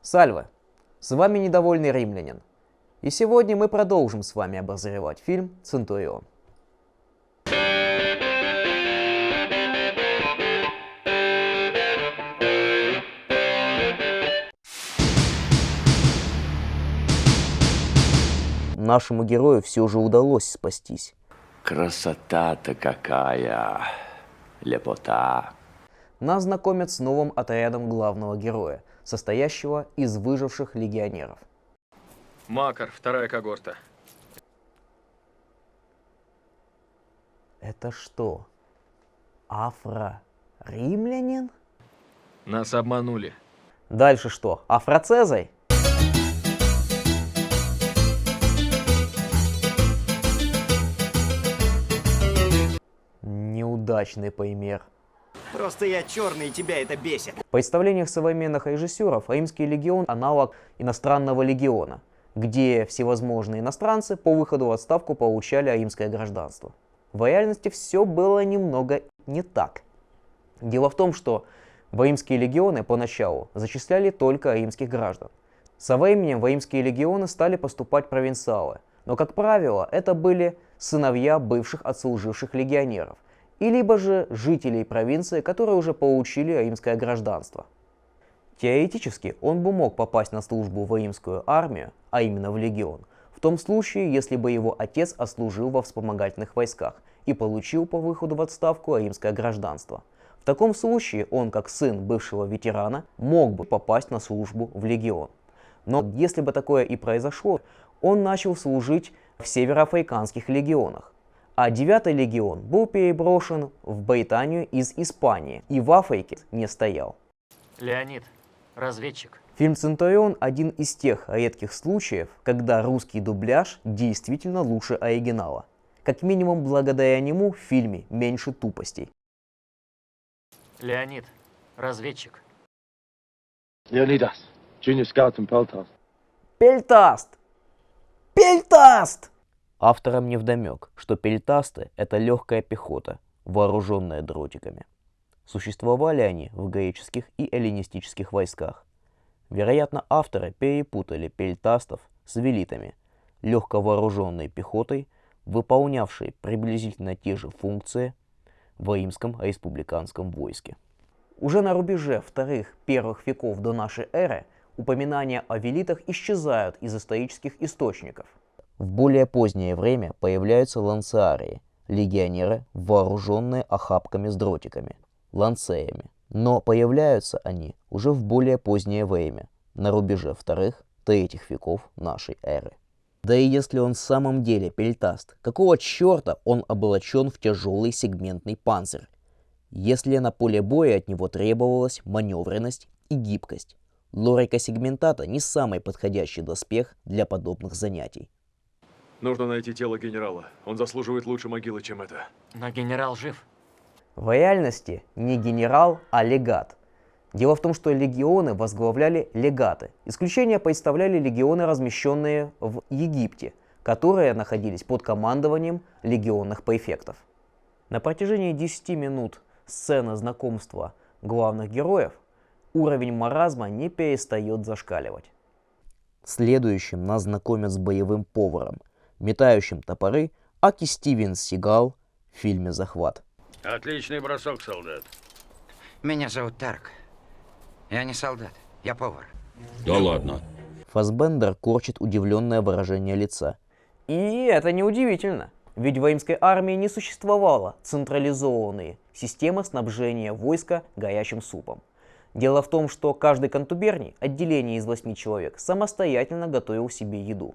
Сальве! С вами недовольный римлянин. И сегодня мы продолжим с вами обозревать фильм «Центурион». Нашему герою все же удалось спастись. Красота-то какая! Лепота! Нас знакомят с новым отрядом главного героя, состоящего из выживших легионеров. Макар, вторая когорта. Это что, афро-римлянин? Нас обманули. Дальше что, афроцезарь? Неудачный пример. Просто я черный, и тебя это бесит. В представлениях современных режиссеров Римский легион – аналог иностранного легиона, где всевозможные иностранцы по выходу в отставку получали римское гражданство. В реальности все было немного не так. Дело в том, что в римские легионы поначалу зачисляли только римских граждан. Со временем в римские легионы стали поступать провинциалы, но, как правило, это были сыновья бывших отслуживших легионеров, и либо же жителей провинции, которые уже получили римское гражданство. Теоретически он бы мог попасть на службу в римскую армию, а именно в легион, в том случае, если бы его отец отслужил во вспомогательных войсках и получил по выходу в отставку римское гражданство. В таком случае он, как сын бывшего ветерана, мог бы попасть на службу в легион. Но если бы такое и произошло, он начал служить в североафриканских легионах. А 9-й легион был переброшен в Британию из Испании и в Африке не стоял. Леонид, разведчик. Фильм «Центурион» – один из тех редких случаев, когда русский дубляж действительно лучше оригинала. Как минимум благодаря нему в фильме меньше тупостей. Леонид, разведчик. Leonidas, junior scout and peltaст. Пельтаст! Пельтаст! Авторам невдомек, что пельтасты – это легкая пехота, вооруженная дротиками. Существовали они в греческих и эллинистических войсках. Вероятно, авторы перепутали пельтастов с велитами, легковооруженной пехотой, выполнявшей приблизительно те же функции в римском республиканском войске. Уже на рубеже вторых-первых веков до нашей эры упоминания о велитах исчезают из исторических источников. В более позднее время появляются ланциарии, легионеры, вооруженные охапками с дротиками, ланцеями. Но появляются они уже в более позднее время, на рубеже вторых-третьих веков нашей эры. Да и если он в самом деле пельтаст, какого черта он облачен в тяжелый сегментный панцирь, если на поле боя от него требовалась маневренность и гибкость? Лорика сегментата не самый подходящий доспех для подобных занятий. Нужно найти тело генерала. Он заслуживает лучше могилы, чем это. Но генерал жив. В реальности не генерал, а легат. Дело в том, что легионы возглавляли легаты. Исключение представляли легионы, размещенные в Египте, которые находились под командованием легионных префектов. На протяжении 10 минут сцены знакомства главных героев уровень маразма не перестает зашкаливать. Следующим нас знакомят с боевым поваром, метающим топоры Аки Стивен Сигал в фильме «Захват». Отличный бросок, солдат. Меня зовут Тарк. Я не солдат, я повар. Да ладно. Фассбендер корчит удивленное выражение лица. И это неудивительно, ведь в римской армии не существовало централизованной системы снабжения войска горячим супом. Дело в том, что каждый контуберний, отделение из 8 человек, самостоятельно готовил себе еду.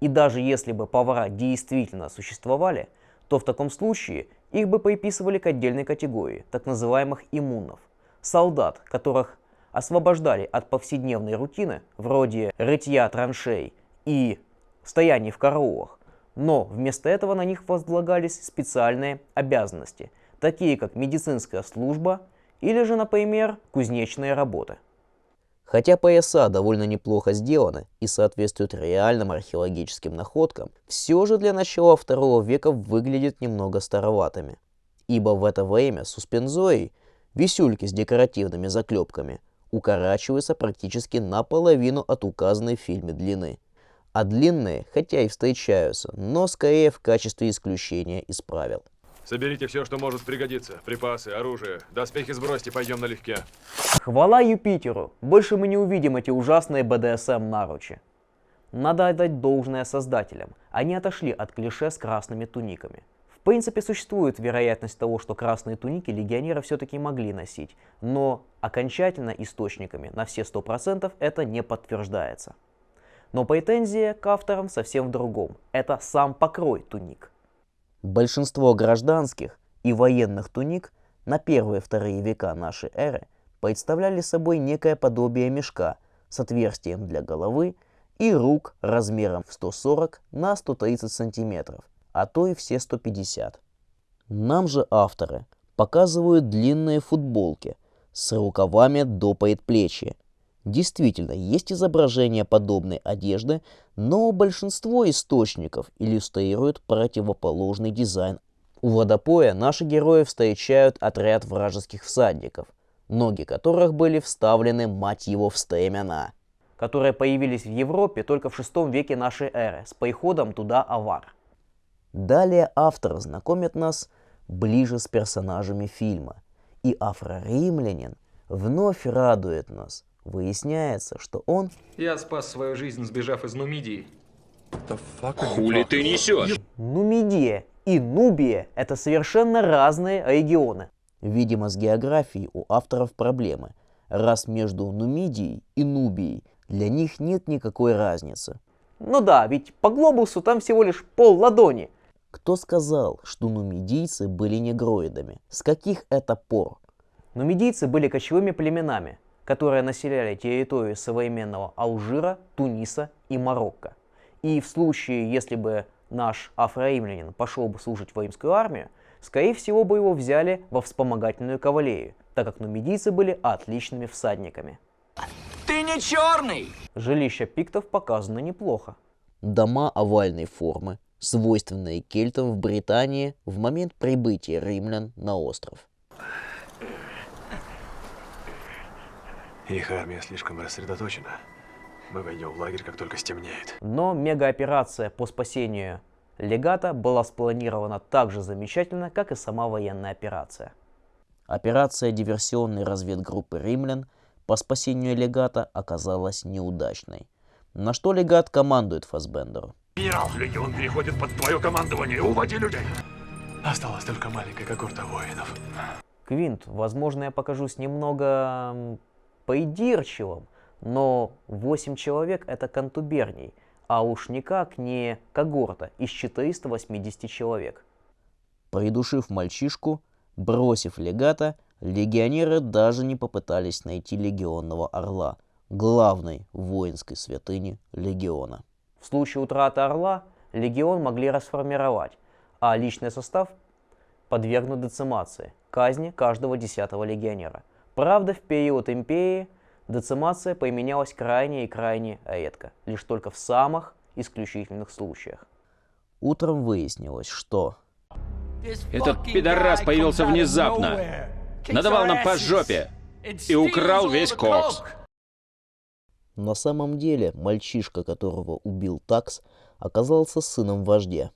И даже если бы повара действительно существовали, то в таком случае их бы приписывали к отдельной категории, так называемых иммунов. Солдат, которых освобождали от повседневной рутины, вроде рытья траншей и стояний в караулах, но вместо этого на них возлагались специальные обязанности, такие как медицинская служба или же, например, кузнечные работы. Хотя пояса довольно неплохо сделаны и соответствуют реальным археологическим находкам, все же для начала II века выглядят немного староватыми. Ибо в это время суспензорий, висюльки с декоративными заклепками, укорачиваются практически наполовину от указанной в фильме длины. А длинные, хотя и встречаются, но скорее в качестве исключения из правил. Соберите все, что может пригодиться. Припасы, оружие. Доспехи сбросьте, пойдем налегке. Хвала Юпитеру! Больше мы не увидим эти ужасные БДСМ наручи. Надо отдать должное создателям. Они отошли от клише с красными туниками. В принципе, существует вероятность того, что красные туники легионеры все-таки могли носить, но окончательно источниками на все 100% это не подтверждается. Но претензия к авторам совсем в другом. Это сам покрой туник. Большинство гражданских и военных туник на первые-вторые века нашей эры представляли собой некое подобие мешка с отверстием для головы и рук размером в 140 на 130 сантиметров, а то и все 150. Нам же авторы показывают длинные футболки с рукавами до предплечья. Действительно, есть изображение подобной одежды, но большинство источников иллюстрируют противоположный дизайн. У водопоя наши герои встречают отряд вражеских всадников, ноги которых были вставлены, мать его, в стремена, которые появились в Европе только в VI веке нашей эры с приходом туда авар. Далее автор знакомит нас ближе с персонажами фильма, и афроримлянин вновь радует нас. Выясняется, что он... Я спас свою жизнь, сбежав из Нумидии. Хули ты несешь? Нумидия и Нубия – это совершенно разные регионы. Видимо, с географией у авторов проблемы, раз между Нумидией и Нубией для них нет никакой разницы. Ну да, ведь по глобусу там всего лишь пол ладони. Кто сказал, что нумидийцы были негроидами? С каких это пор? Нумидийцы были кочевыми племенами, которые населяли территорию современного Алжира, Туниса и Марокко. И в случае, если бы наш афроримлянин пошел бы служить в римскую армию, скорее всего бы его взяли во вспомогательную кавалерию, так как нумидийцы были отличными всадниками. Ты не черный! Жилища пиктов показаны неплохо. Дома овальной формы, свойственные кельтам в Британии в момент прибытия римлян на остров. Их армия слишком рассредоточена. Мы войдем в лагерь, как только стемнеет. Но мегаоперация по спасению легата была спланирована так же замечательно, как и сама военная операция. Операция диверсионной разведгруппы римлян по спасению легата оказалась неудачной. На что легат командует Фассбендеру. Генерал, легион переходит под твое командование. Уводи людей. Осталась только маленькая когорта воинов. Квинт, возможно, я покажусь немного придирчивым, но 8 человек это контуберний, а уж никак не когорта из 480 человек. Придушив мальчишку, бросив легата, легионеры даже не попытались найти легионного орла, главной воинской святыни легиона. В случае утраты орла легион могли расформировать, а личный состав подвергнут децимации, казни каждого 10-го легионера. Правда, в период империи децимация применялась крайне и крайне редко, лишь только в самых исключительных случаях. Утром выяснилось, что... Этот пидорас появился внезапно, надавал нам по жопе и украл весь кокс. На самом деле, мальчишка, которого убил Такс, оказался сыном вождя.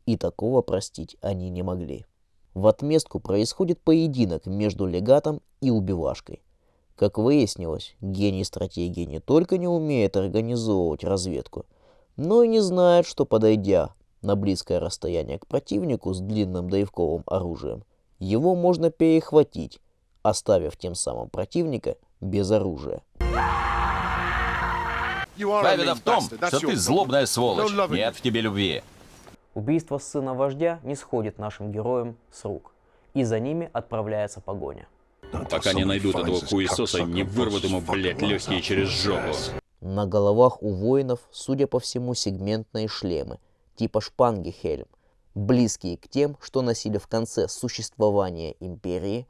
И такого простить они не могли. В отместку происходит поединок между легатом и убивашкой. Как выяснилось, гений стратегии не только не умеет организовывать разведку, но и не знает, что, подойдя на близкое расстояние к противнику с длинным древковым оружием, его можно перехватить, оставив тем самым противника без оружия. Правда в том, что ты злобная сволочь. Нет в тебе любви. Убийство сына вождя не сходит нашим героям с рук, и за ними отправляется погоня. Пока не найдут этого хуесоса и не вырвут ему, блядь, легкие через жопу. На головах у воинов, судя по всему, сегментные шлемы, типа шпанги-хельм, близкие к тем, что носили в конце существования империи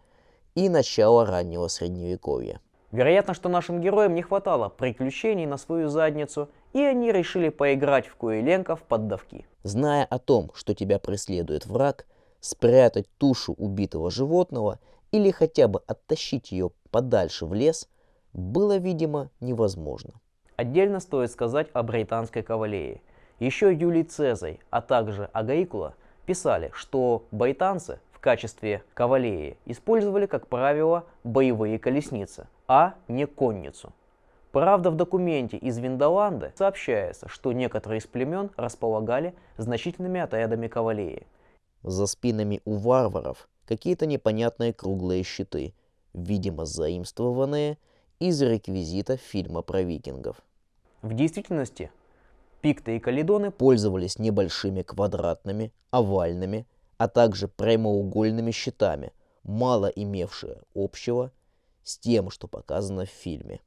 и начала раннего средневековья. Вероятно, что нашим героям не хватало приключений на свою задницу, и они решили поиграть в Куриленко в поддавки. Зная о том, что тебя преследует враг, спрятать тушу убитого животного или хотя бы оттащить ее подальше в лес было, видимо, невозможно. Отдельно стоит сказать о британской кавалерии. Еще Юлий Цезарь, а также Агрикула писали, что британцы в качестве кавалерии использовали, как правило, боевые колесницы, а не конницу. Правда, в документе из Виндоланда сообщается, что некоторые из племен располагали значительными отрядами кавалерии. За спинами у варваров какие-то непонятные круглые щиты, видимо заимствованные из реквизита фильма про викингов. В действительности пикты и каледоны пользовались небольшими квадратными, овальными, а также прямоугольными щитами, мало имевшие общего с тем, что показано в фильме.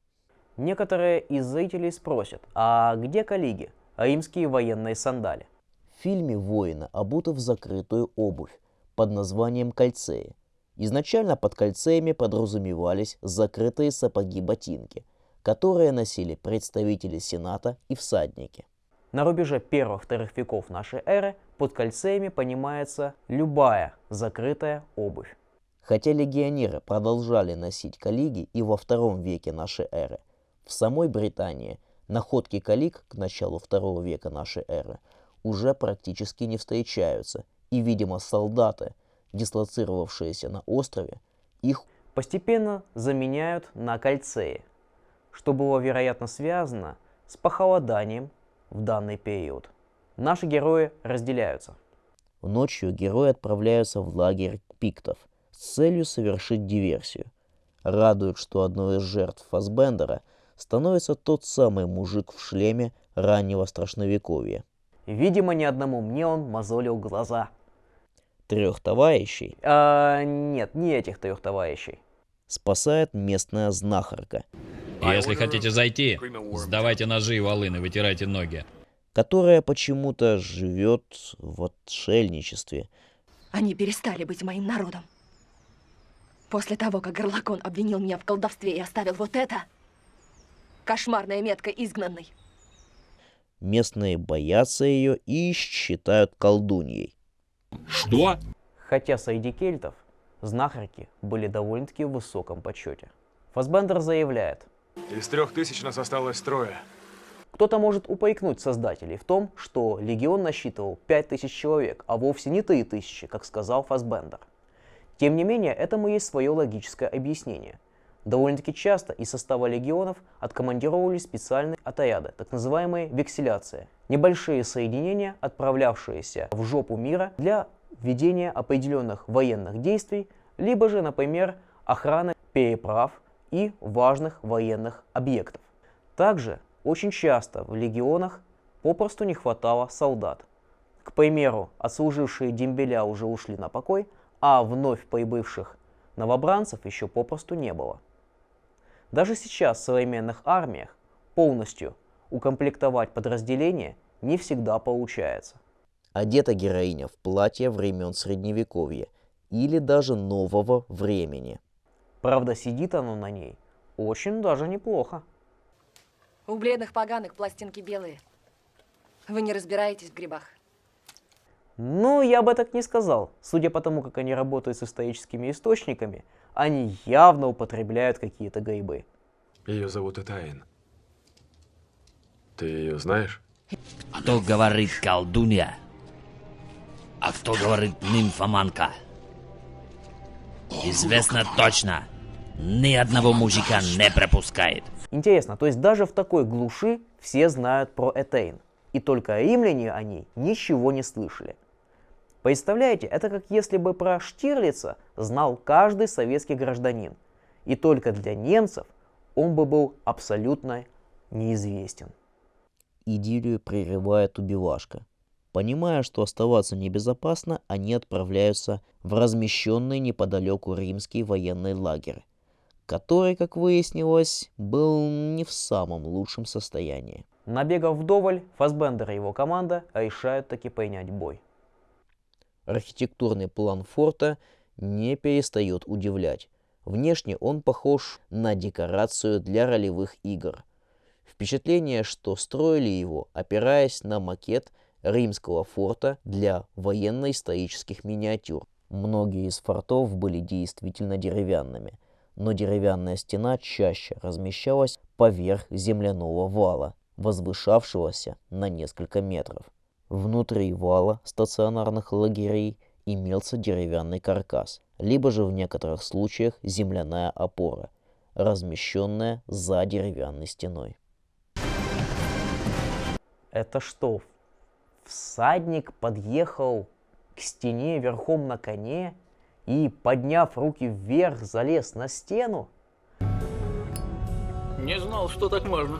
Некоторые из зрителей спросят, а где коллиги, римские военные сандали? В фильме воины обуты в закрытую обувь под названием кальцеи. Изначально под кальцеями подразумевались закрытые сапоги-ботинки, которые носили представители сената и всадники. На рубеже 1-2 веков нашей эры под кальцеями понимается любая закрытая обувь. Хотя легионеры продолжали носить коллиги и во 2 веке нашей эры, в самой Британии находки коллиг к началу 2 века нашей эры уже практически не встречаются, и, видимо, солдаты, дислоцировавшиеся на острове, их постепенно заменяют на кальцеи, что было, вероятно, связано с похолоданием в данный период. Наши герои разделяются. Ночью герои отправляются в лагерь пиктов с целью совершить диверсию. Радует, что одной из жертв Фассбендера становится тот самый мужик в шлеме раннего страшновековья. Видимо, ни одному мне он мозолил глаза. 3 товарищей, нет, не этих 3 товарищей, спасает местная знахарка. Если хотите зайти, сдавайте ножи и волыны, вытирайте ноги. Которая почему-то живет в отшельничестве. Они перестали быть моим народом. После того, как Горлокон обвинил меня в колдовстве и оставил вот это, кошмарная метка изгнанной. Местные боятся ее и считают колдуньей. Что? Хотя среди кельтов знахарки были довольно-таки в высоком почете. Фассбендер заявляет: Из 3000 нас осталось 3. Кто-то может упрекнуть создателей в том, что легион насчитывал 5000 человек, а вовсе не 3000, как сказал Фассбендер. Тем не менее, этому есть свое логическое объяснение. Довольно-таки часто из состава легионов откомандировывались специальные отряды, так называемые векселяции. Небольшие соединения, отправлявшиеся в жопу мира для ведения определенных военных действий, либо же, например, охраны переправ и важных военных объектов. Также очень часто в легионах попросту не хватало солдат. К примеру, отслужившие дембеля уже ушли на покой, а вновь прибывших новобранцев еще попросту не было. Даже сейчас в современных армиях полностью укомплектовать подразделение не всегда получается. Одета героиня в платье времен Средневековья или даже нового времени. Правда, сидит оно на ней очень даже неплохо. У бледных поганых пластинки белые. Вы не разбираетесь в грибах? Ну, я бы так не сказал. Судя по тому, как они работают с историческими источниками, они явно употребляют какие-то грибы. Ее зовут Этайн. Ты ее знаешь? Кто говорит колдунья, а кто говорит нимфоманка? Известно точно, ни одного мужика не пропускает. Интересно, то есть даже в такой глуши все знают про Этайн, и только римляне о ней ничего не слышали. Представляете, это как если бы про Штирлица знал каждый советский гражданин, и только для немцев он бы был абсолютно неизвестен. Идиллию прерывает убивашка. Понимая, что оставаться небезопасно, они отправляются в размещенный неподалеку римский военный лагерь, который, как выяснилось, был не в самом лучшем состоянии. Набегав вдоволь, Фассбендер и его команда решают таки принять бой. Архитектурный план форта не перестает удивлять. Внешне он похож на декорацию для ролевых игр. Впечатление, что строили его, опираясь на макет римского форта для военно-исторических миниатюр. Многие из фортов были действительно деревянными, но деревянная стена чаще размещалась поверх земляного вала, возвышавшегося на несколько метров. Внутри вала стационарных лагерей имелся деревянный каркас, либо же в некоторых случаях земляная опора, размещенная за деревянной стеной. Это что, всадник подъехал к стене верхом на коне и, подняв руки вверх, залез на стену? Не знал, что так можно.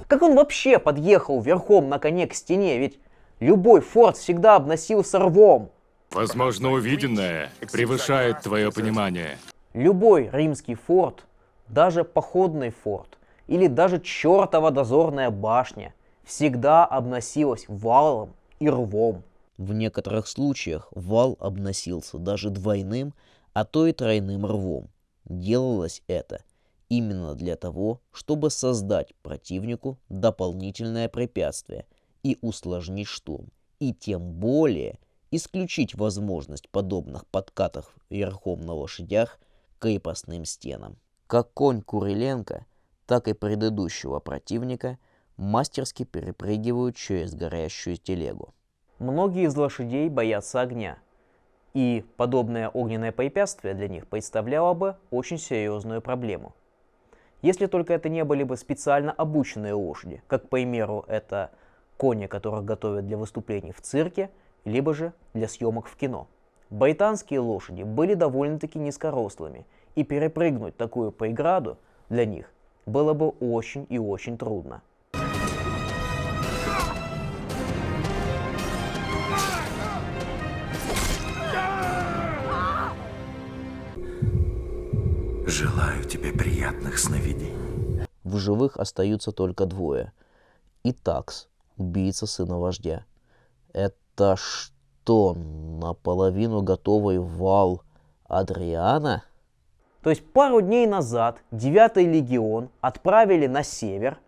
Как он вообще подъехал верхом на коне к стене? Ведь любой форт всегда обносился рвом. Возможно, увиденное превышает твое понимание. Любой римский форт, даже походный форт или даже чертова дозорная башня всегда обносилась валом и рвом. В некоторых случаях вал обносился даже двойным, а то и тройным рвом. Делалось это именно для того, чтобы создать противнику дополнительное препятствие и усложнить штурм, и тем более исключить возможность подобных подкатов верхом на лошадях к крепостным стенам. Как конь Куриленко, так и предыдущего противника мастерски перепрыгивают через горящую телегу. Многие из лошадей боятся огня, и подобное огненное препятствие для них представляло бы очень серьезную проблему. Если только это не были бы специально обученные лошади, как, к примеру, это кони, которых готовят для выступлений в цирке, либо же для съемок в кино. Британские лошади были довольно-таки низкорослыми, и перепрыгнуть такую преграду для них было бы очень и очень трудно. Желаю тебе приятных сновидений. В живых остаются только двое. И Такс, убийца сына вождя. Это что, наполовину готовый вал Адриана? То есть пару дней назад 9-й легион отправили на север,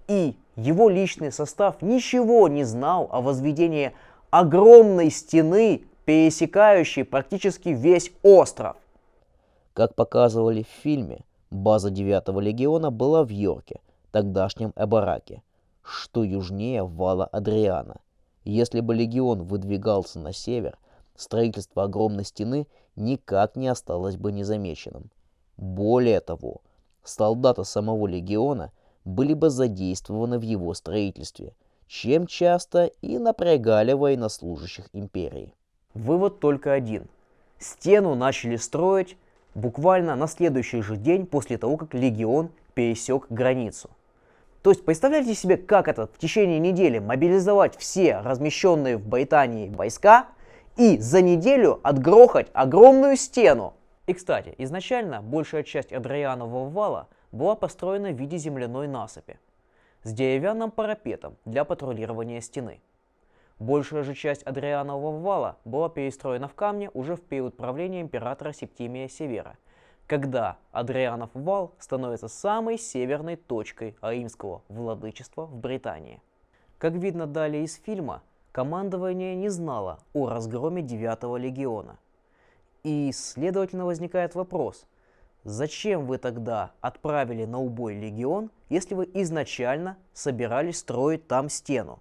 и его личный состав ничего не знал о возведении огромной стены, пересекающей практически весь остров. Как показывали в фильме, база 9-го легиона была в Йорке, тогдашнем Эбараке, что южнее вала Адриана. Если бы легион выдвигался на север, строительство огромной стены никак не осталось бы незамеченным. Более того, солдаты самого легиона были бы задействованы в его строительстве, чем часто и напрягали военнослужащих империи. Вывод только один. Стену начали строить буквально на следующий же день после того, как легион пересек границу. То есть представляете себе, как это в течение недели мобилизовать все размещенные в Британии войска и за неделю отгрохать огромную стену. И, кстати, изначально большая часть Адрианового вала была построена в виде земляной насыпи с деревянным парапетом для патрулирования стены. Большая же часть Адрианового вала была перестроена в камне уже в период правления императора Септимия Севера, когда Адрианов вал становится самой северной точкой римского владычества в Британии. Как видно далее из фильма, командование не знало о разгроме 9-го легиона. И, следовательно, возникает вопрос, зачем вы тогда отправили на убой легион, если вы изначально собирались строить там стену?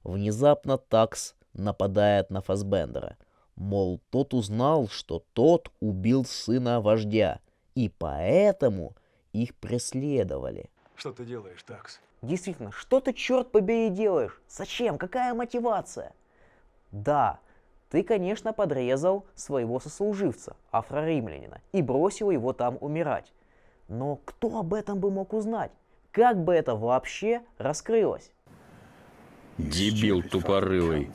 Внезапно Такс нападает на Фассбендера. Мол, тот узнал, что тот убил сына вождя, и поэтому их преследовали. Что ты делаешь, Такс? Действительно, что ты, черт побери, делаешь? Зачем? Какая мотивация? Да, ты, конечно, подрезал своего сослуживца, афроримлянина, и бросил его там умирать. Но кто об этом бы мог узнать? Как бы это вообще раскрылось? Дебил тупорылый.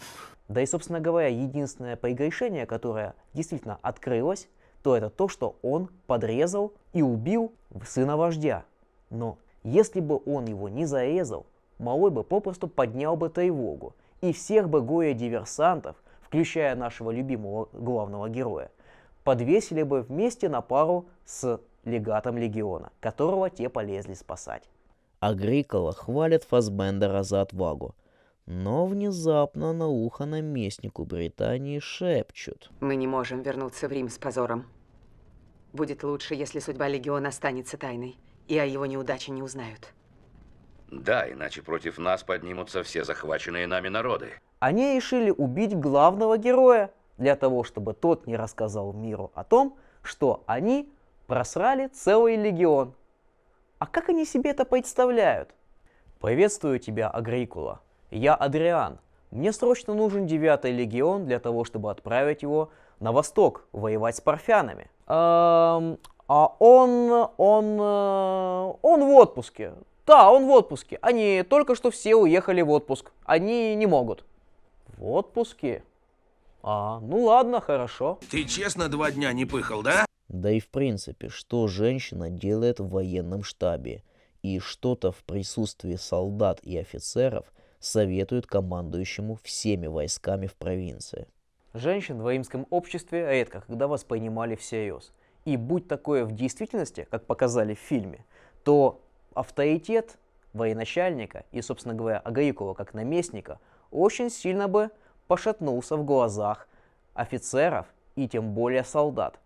Да и, собственно говоря, единственное прегрешение, которое действительно открылось, то это то, что он подрезал и убил сына вождя. Но если бы он его не зарезал, малой бы попросту поднял бы тревогу, и всех бы горе-диверсантов, включая нашего любимого главного героя, подвесили бы вместе на пару с легатом легиона, которого те полезли спасать. Агрикола хвалит Фассбендера за отвагу. Но внезапно на ухо наместнику Британии шепчут. Мы не можем вернуться в Рим с позором. Будет лучше, если судьба Легиона останется тайной, и о его неудаче не узнают. Да, иначе против нас поднимутся все захваченные нами народы. Они решили убить главного героя, для того, чтобы тот не рассказал миру о том, что они просрали целый легион. А как они себе это представляют? Приветствую тебя, Агрикула. Я Адриан. Мне срочно нужен 9-й легион для того, чтобы отправить его на восток воевать с парфянами. Он в отпуске. Да, он в отпуске. Они только что все уехали в отпуск. Они не могут. В отпуске? Ну ладно, хорошо. Ты честно 2 дня не пыхал, да? Да и в принципе, что женщина делает в военном штабе? И что-то в присутствии солдат и офицеров советует командующему всеми войсками в провинции. Женщин в римском обществе редко когда воспринимали всерьез. И будь такое в действительности, как показали в фильме, то авторитет военачальника и, собственно говоря, Агрикула как наместника очень сильно бы пошатнулся в глазах офицеров и тем более солдат.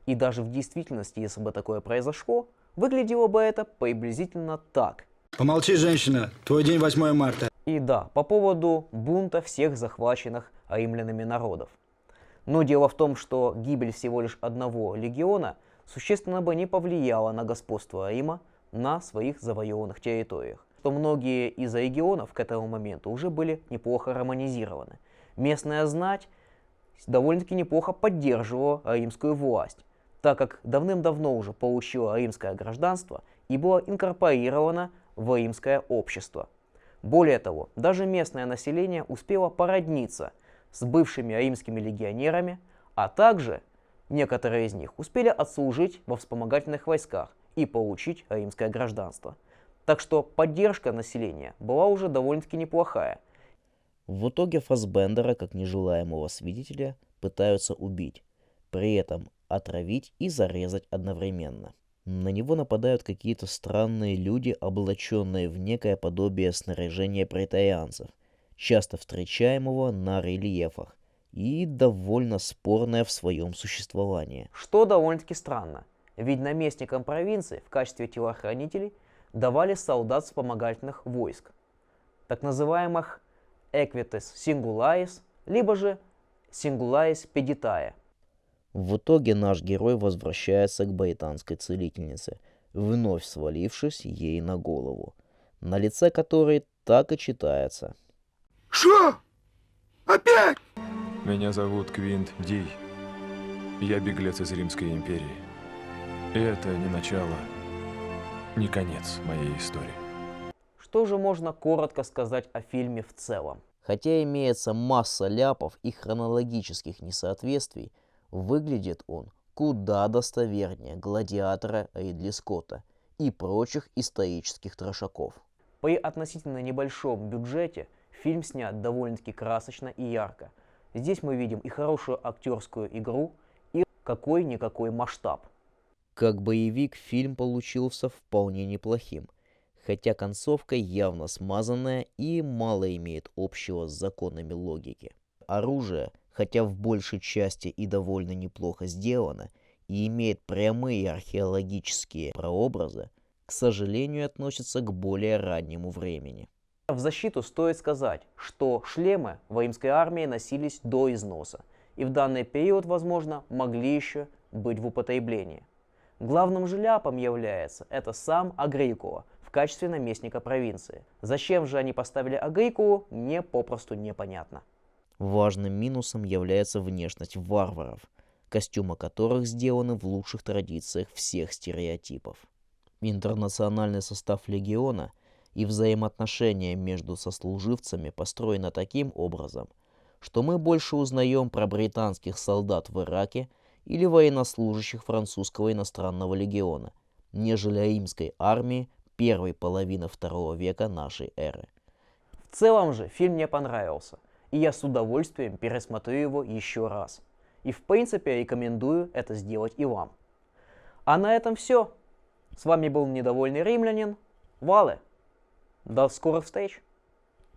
И даже в действительности, если бы такое произошло, выглядело бы это приблизительно так. Помолчи, женщина, твой день 8 марта. И да, по поводу бунта всех захваченных римлянами народов. Но дело в том, что гибель всего лишь одного легиона существенно бы не повлияла на господство Рима на своих завоеванных территориях. Что многие из регионов к этому моменту уже были неплохо романизированы. Местная знать довольно-таки неплохо поддерживала римскую власть, так как давным-давно уже получила римское гражданство и была инкорпорирована в римское общество. Более того, даже местное население успело породниться с бывшими римскими легионерами, а также некоторые из них успели отслужить во вспомогательных войсках и получить римское гражданство. Так что поддержка населения была уже довольно-таки неплохая. В итоге Фассбендера, как нежелаемого свидетеля, пытаются убить, при этом отравить и зарезать одновременно. На него нападают какие-то странные люди, облаченные в некое подобие снаряжения претарианцев, часто встречаемого на рельефах, и довольно спорное в своем существовании. Что довольно-таки странно, ведь наместникам провинции в качестве телохранителей давали солдат вспомогательных войск, так называемых Equites Singularis, либо же Singularis Peditae. В итоге наш герой возвращается к британской целительнице, вновь свалившись ей на голову, на лице которой так и читается: Шо? Опять? Меня зовут Квинт Дий. Я беглец из Римской империи. И это не начало, не конец моей истории. Что же можно коротко сказать о фильме в целом? Хотя имеется масса ляпов и хронологических несоответствий, выглядит он куда достовернее «Гладиатора» Ридли Скотта и прочих исторических трешаков. При относительно небольшом бюджете фильм снят довольно-таки красочно и ярко. Здесь мы видим и хорошую актерскую игру, и какой-никакой масштаб. Как боевик фильм получился вполне неплохим, хотя концовка явно смазанная и мало имеет общего с законами логики. Оружие, хотя в большей части и довольно неплохо сделано, и имеет прямые археологические прообразы, к сожалению, относится к более раннему времени. В защиту стоит сказать, что шлемы в римской армии носились до износа, и в данный период, возможно, могли еще быть в употреблении. Главным же ляпом является это сам Агрикула в качестве наместника провинции. Зачем же они поставили Агрикулу, мне попросту непонятно. Важным минусом является внешность варваров, костюмы которых сделаны в лучших традициях всех стереотипов. Интернациональный состав легиона и взаимоотношения между сослуживцами построены таким образом, что мы больше узнаем про британских солдат в Ираке или военнослужащих французского иностранного легиона, нежели римской армии первой половины II века нашей эры. В целом же фильм мне понравился, и я с удовольствием пересмотрю его еще раз. И в принципе рекомендую это сделать и вам. А на этом все. С вами был недовольный римлянин Вале. До скорых встреч!